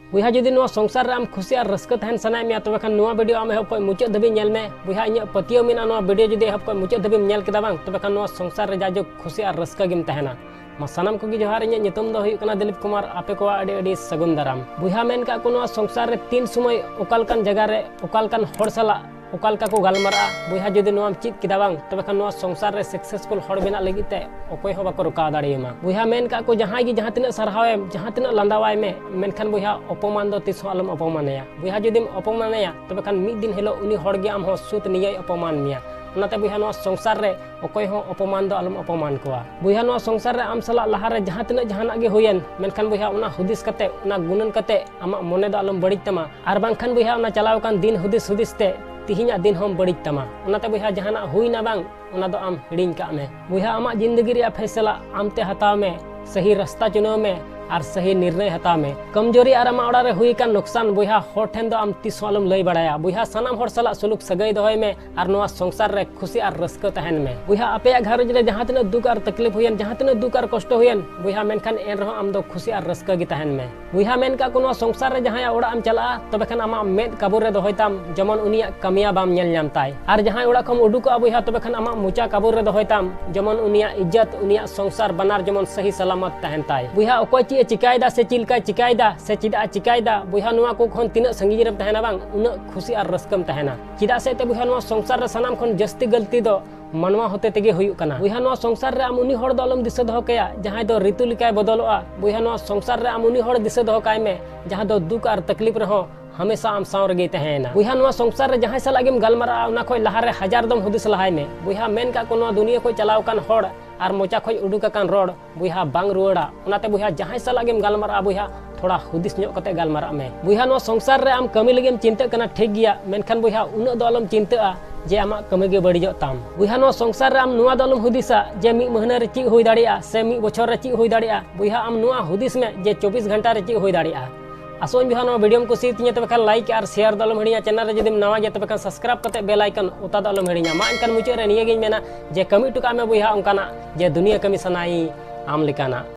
बुहा जुदी no संसार रे आम खुशी और रस्क तहन सनाय मे तबे खान नो वीडियो आम एहब मुचाद धबी नेल मे बुहा इन पतियो मेना नो वीडियो जुदी एहब मुचाद धबी नेल केदा बांग तबे खान नो संसार रे जाजो खुशी और रस्क गिम तहना मा सनाम को जोहार इन नितम दो हुई कना दिलीप कुमार आपे को आडे आडे सगुन दाराम बुहा मेन का को नो संसार रे तीन समय ओकालकान जगह रे ओकालकान हर सला ओकालका को गालमारा बुहा जुदी नो चित केदा बांग तबे खान नो संसार रे सक्सेसफुल हर बेना लगिते ओकोय हो बाको रुका दाड़ेमा बुहा मेन का को जहां गी जहां तिना सरहावे जहां तिना लंदावाय में मेनखान बुहा अपमान दो तिस आलम अपमानया बुहा जुदी अपमानया तबे खान मिद दिन हेलो उनी हर गे आम हो सुत निय अपमान मिया उनाते बुहा नो संसार रे ओकोय हो अपमान दो आलम अपमान कोआ बुहा नो संसार रे आम सला लहा रे जहां तिना जहाना गे होयन मेनखान बुहा उना हुदिस कते उना गुनन कते आमा मने दो आलम बड़िज तमा आर बांखान बुहा उना चलाव कान दिन हुदिस हुदिस ते तिहिना दिन हम बड़िज तमा उनाते बुहा जहाना हुईना बांग उना दो आम हिड़िंग का में बुहा आमा जिंदगी रे फैसला आमते हताव में सही रास्ता चुनाव में और सही निर्णय हता में कमजोरी और आमा ओड़ा रे हुई का नुकसान बुहा हर ठेन दो आम तिस आलम लई बड़ाया बुहा सनाम हर सला सुलुक सगई दोहय में और नोआ संसार रे खुशी और रस्क तहन में बुहा आपे घरज रे जहां तिना दुख और तकलीफ हुयन जहां तिना दुख और कष्ट हुयन बुहा मेनखान एन रहो आम दो खुशी और रस्क गी तहन में बुहा मेन का कोनो संसार रे जहां ओड़ा आम चला तबे खान आमा मेद काबू रे दोहयताम जमन उनिया कमिया बाम नेल नामताय और जहां ओड़ा खम उडुका बुहा तबे खान आमा मुचा काबू रे दोहयताम जमन उनिया इज्जत उनिया संसार बनार जमन सही सलामत तहन ताय बुहा ओकोय ची चिकायदा से चिलका चिकायदा से चिदा चिकायदा बुहा नुआ को खन तिना संगी रे तहना बांग उना खुशी और रस्कम तहना चिदा से ते बुहा नुआ संसार रे सनाम खन जस्ती गलती दो मनवा होते तेगे हुई कना बुहा नुआ संसार रे आम उनी हर दो आलम दिस दो कया जहां दो ऋतु लिकाय बदलवा बुहा नुआ संसार रे आम उनी हर दिस दो काय में जहां दो दुख और तकलीफ रहो हमेशा आम साव रगे तहना बुहा नुआ संसार रे जहां सला गेम गलमारा उना खोय लहा रे हजार दम हुदिस लहाय में बुहा मेन का कोनो दुनिया को चलाव कान हड़ और मोचा खोय उडुक कान रोड बुहा बांग रुवाड़ा उनाते बुहा जहां सला गेम गलमारा बुहा थोड़ा हुदिस ᱧᱚᱜ कते गालमारा में बुहा नो संसार रे आम कमी लगे चिंता कना ठीक गया मेनखान बुहा उना दो आलम चिंता जे आमा कमी गे बड़ी ताम बुहा नो संसार रे आम नुआ दो आलम हुदिसा जे मी महीना रे ची होई दाड़िया से मी बछर रे ची होई दाड़िया बुहा आम नुआ हुदिस में जे 24 घंटा रे ची होई दाड़िया आसोन बुहा नो वीडियो को कुसी तिया तबे खान लाइक और शेयर दो आलम हिड़िया चैनल रे जदिम नवा गे तबे खान सब्सक्राइब कते बेल आइकन उता दो आलम हिड़िया मा इनकान मुचे रे निये गे मेना जे कमी टुका में बुहा उनकाना जे दुनिया कमी सनाई आम लिकाना।